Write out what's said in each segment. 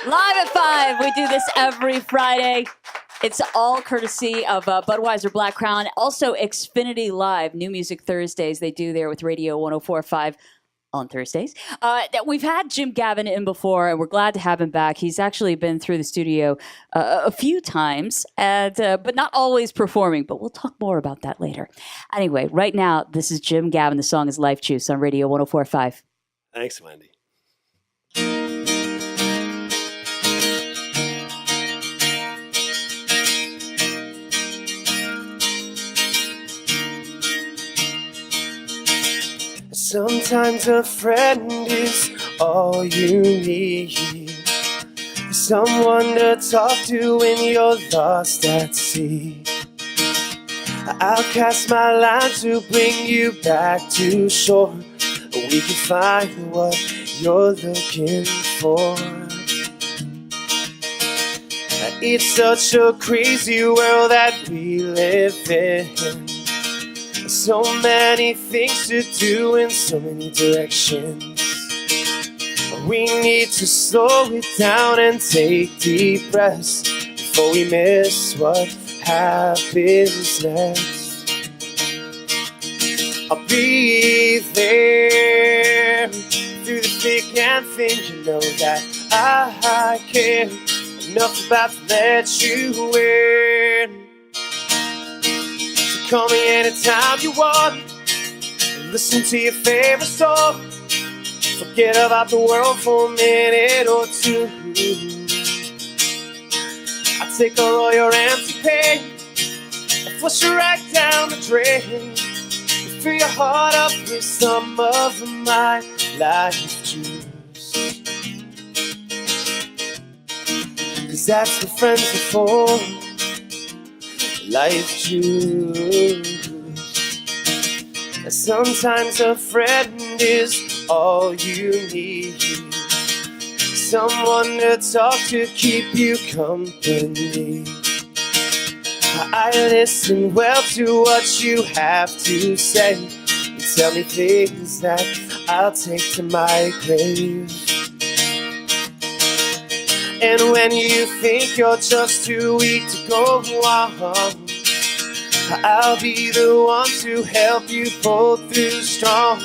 Live at 5. We do this every Friday. It's all courtesy of Budweiser Black Crown. Also, Xfinity Live, New Music Thursdays. They do there with Radio 104.5 on Thursdays. We've had Jim Gavin in before, and we're glad to have him back. He's actually been through the studio a few times, but not always performing. But we'll talk more about that later. Anyway, right now, this is Jim Gavin. The song is Life Juice on Radio 104.5. Thanks, Wendy. Sometimes a friend is all you need. Someone to talk to when you're lost at sea. I'll cast my line to bring you back to shore. We can find what you're looking for. It's such a crazy world that we live in. So many things to do in so many directions. We need to slow it down and take deep breaths before we miss what happens next. I'll be there through the thick and thin. You know that I care enough about to let you in. Call me anytime you want. Listen to your favorite song. Forget about the world for a minute or two. I take all your empty pain and flush it right down the drain. Fill your heart up with some of my life juice. 'Cause that's what friends are for. Life juice. Sometimes a friend is all you need. Someone to talk to, keep you company. I listen well to what you have to say. You tell me things that I'll take to my grave. And when you think you're just too weak to go on, I'll be the one to help you pull through strong.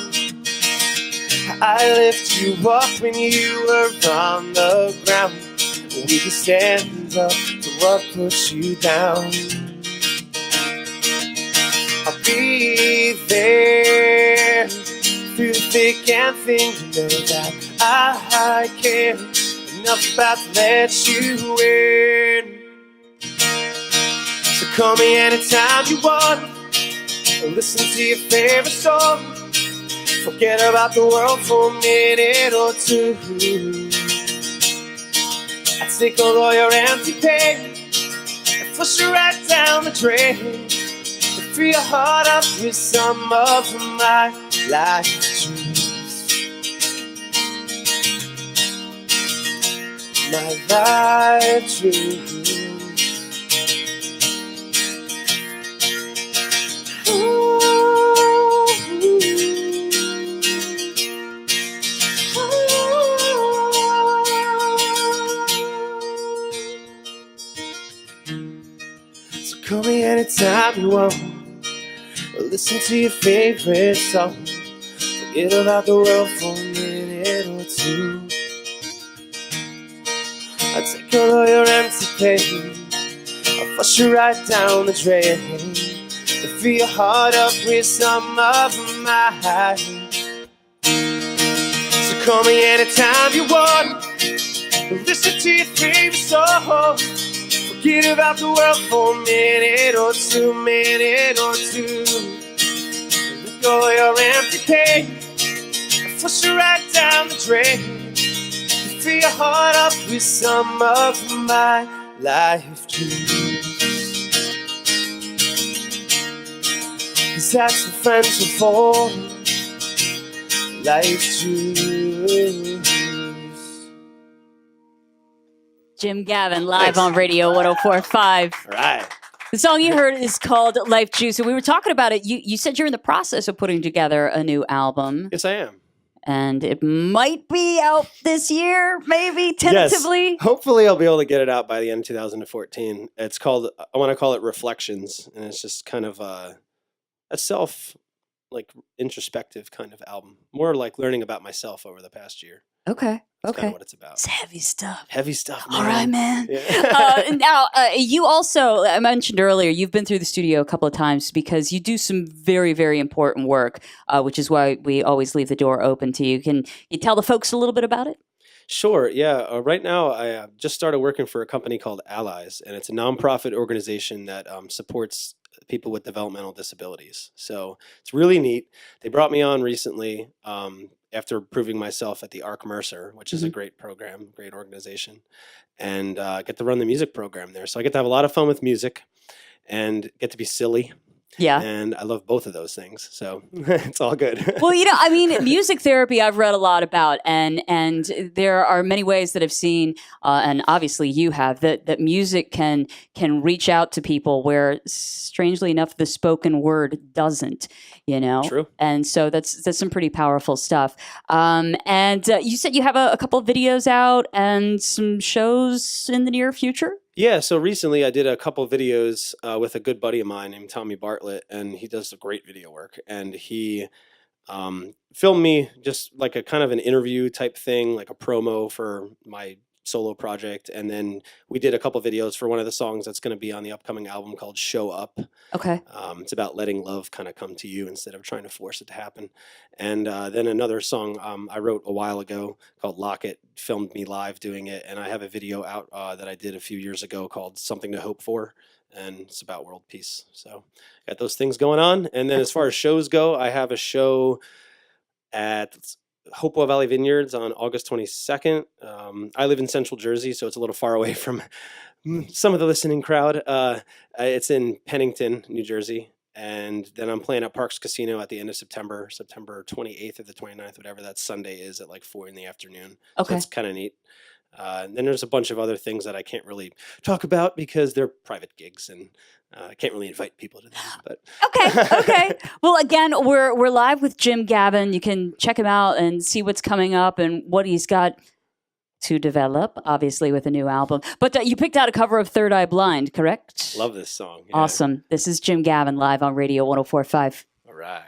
I lift you up when you are on the ground. We can stand up to what puts you down. I'll be there through thick and thin. You know that I care enough about to let you in. So call me anytime you want. Listen to your favorite song. Forget about the world for a minute or two. I take all your empty pain and flush it right down the drain. And fill your heart up with some of my life juice. My life juice. So call me anytime you want. Listen to your favorite song. Forget about the world for a minute or two. I take all your empty pain, I'll flush it right down the drain. And fill your heart up with some of mine. So call me anytime you want. Listen to your favorite song. Forget about the world for a minute or two, minute or two. Let go of your empty pain and flush it right down the drain. Fill your heart up with some of my life juice. 'Cause that's what friends are for. Life juice. Jim Gavin, live on Radio 104.5. Right. The song you heard is called Life Juice. And we were talking about it. You said you're in the process of putting together a new album. Yes, I am. and it might be out this year, maybe tentatively. Yes. Hopefully I'll be able to get it out by the end of 2014. It's called, I want to call it Reflections, and it's just kind of a self, like, introspective kind of album. More like learning about myself over the past year. Okay. That's kind of what it's about. It's heavy stuff. Heavy stuff, man. All right, man. Yeah. Now, you also, I mentioned earlier, you've been through the studio a couple of times because you do some very, very important work, which is why we always leave the door open to you. Can you tell the folks a little bit about it? Sure, yeah. Right now, I just started working for a company called Allies, and it's a nonprofit organization that supports people with developmental disabilities. So it's really neat. They brought me on recently after proving myself at the Arc Mercer, which is a great program, great organization, and get to run the music program there. So I get to have a lot of fun with music and get to be silly. Yeah. And I love both of those things. So it's all good. Well, you know, I mean, music therapy I've read a lot about, and there are many ways that I've seen, and obviously you have, that music can reach out to people where, strangely enough, the spoken word doesn't, you know? True. And so that's some pretty powerful stuff. And you said you have a couple of videos out and some shows in the near future? Yeah, so recently I did a couple videos with a good buddy of mine named Tommy Bartlett, and he does great video work. And he filmed me just like a kind of an interview type thing, like a promo for my solo project. And then we did a couple videos for one of the songs that's going to be on the upcoming album called Show Up. Okay. It's about letting love kind of come to you instead of trying to force it to happen. And then another song I wrote a while ago called Lock It, filmed me live doing it. And I have a video out that I did a few years ago called Something to Hope For. And it's about world peace. So got those things going on. And then as far as shows go, I have a show at Hopewell Valley Vineyards on August 22nd. I live in Central Jersey, so it's a little far away from some of the listening crowd. It's in Pennington, New Jersey. And then I'm playing at Parks Casino at the end of September 28th or the 29th, whatever that Sunday is, at like 4 in the afternoon. Okay. So it's kind of neat. And then there's a bunch of other things that I can't really talk about because they're private gigs, and I can't really invite people to them. But Okay. Well, again, we're live with Jim Gavin. You can check him out and see what's coming up and what he's got to develop, obviously, with a new album. But you picked out a cover of Third Eye Blind, correct? Love this song. Yeah. Awesome. This is Jim Gavin live on Radio 104.5. All right.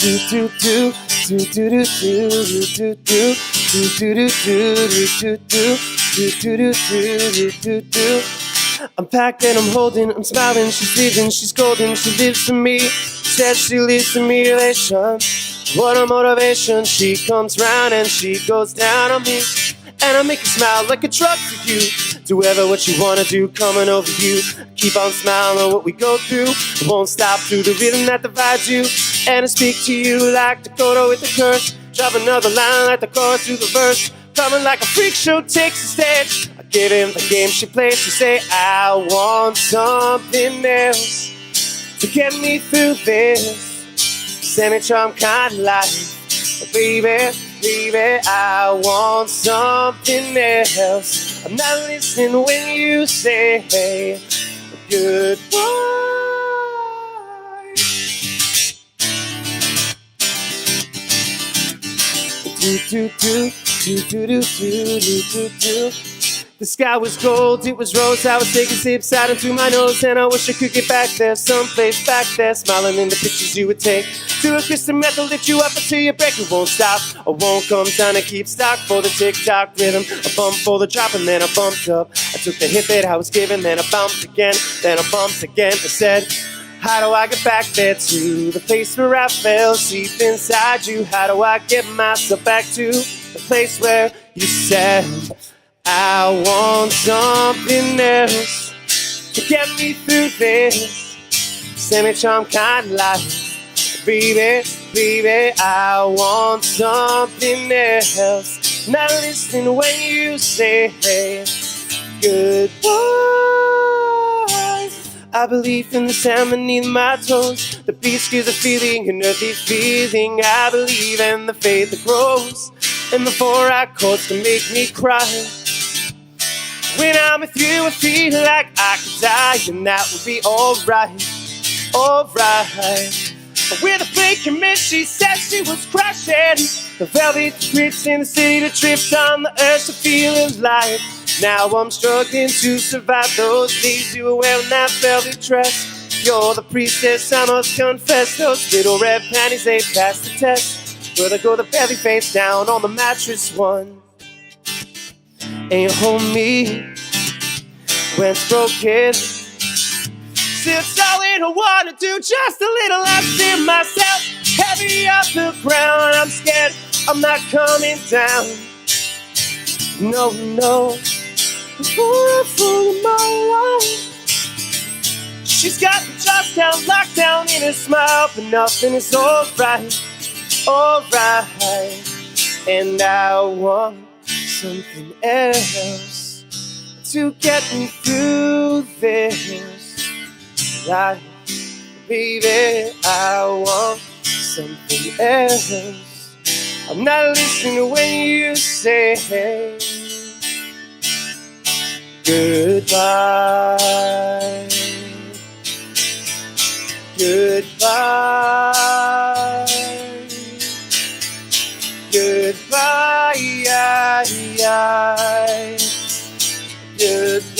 Do do do do do do do do do do do do do do do do. I'm packed and I'm holding, I'm smiling, she's leaving, she's golden, she lives for me. Says she leaves to me elation. What a motivation, she comes round and she goes down on me. And I make her smile like a drug for you. Do ever what you wanna do, coming over you. Keep on smiling on what we go through. Won't stop through the rhythm that divides you. And I speak to you like Dakota with the curse. Drop another line like the chorus through the verse. Coming like a freak show takes the stage. I give him the game she plays. She say, I want something else to get me through this semi-charm kind of life. Baby, baby, I want something else. I'm not listening when you say goodbye. Do do do do do do do do do. The sky was gold, it was rose. I was taking sips out into my nose, and I wish I could get back there, someplace back there, smiling in the pictures you would take. To a crystal meth will lift you up until you break. It won't stop, I won't come down and keep stock for the tick-tock rhythm. A bump for the drop, and then I bumped up. I took the hit that I was given, then I bumped again, then I bumped again. I said, how do I get back there to the place where I fell asleep inside you? How do I get myself back to the place where you said, I want something else to get me through this semi-charm kind of life. Baby, baby, I want something else. Not listening when you say goodbye. I believe in the sand beneath my toes. The beach gives a feeling, an earthy feeling. I believe in the faith that grows, and the 4 chords can make me cry. When I'm with you, I feel like I could die, and that would be alright, alright. With a flaking mist, she said she was crashing the velvet streets in the city to drift on the earth to feeling alive. Now I'm struggling to survive those days you were wearing that velvet dress. You're the priestess, I must confess. Those little red panties, they passed the test. Where they go, the belly face down on the mattress one. And you hold me when it's broken. Still solid, I wanna do just a little. I feel myself heavy off the ground. I'm scared, I'm not coming down. No, no, before I fall in my life. She's got me just down, locked down in a smile, but nothing is alright, alright. And I want something else to get me through this life. Baby, I want something else. I'm not listening when you say goodbye. Goodbye. Goodbye. Goodbye.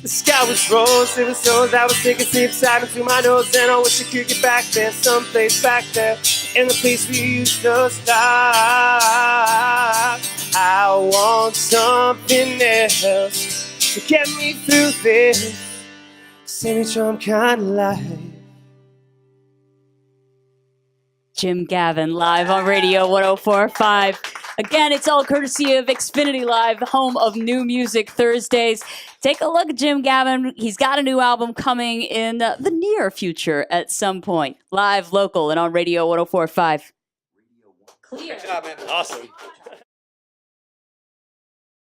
The sky was rose, it was so I was taking deep silence through my nose, and I wish I could get back there, someplace back there, in the place we used to start. I want something else to get me through this semi-charm kind of life. Jim Gavin live on Radio 104.5. Again, it's all courtesy of Xfinity Live, home of New Music Thursdays. Take a look at Jim Gavin. He's got a new album coming in the near future at some point. Live, local, and on Radio 104.5. Clear. Good job, man. Awesome.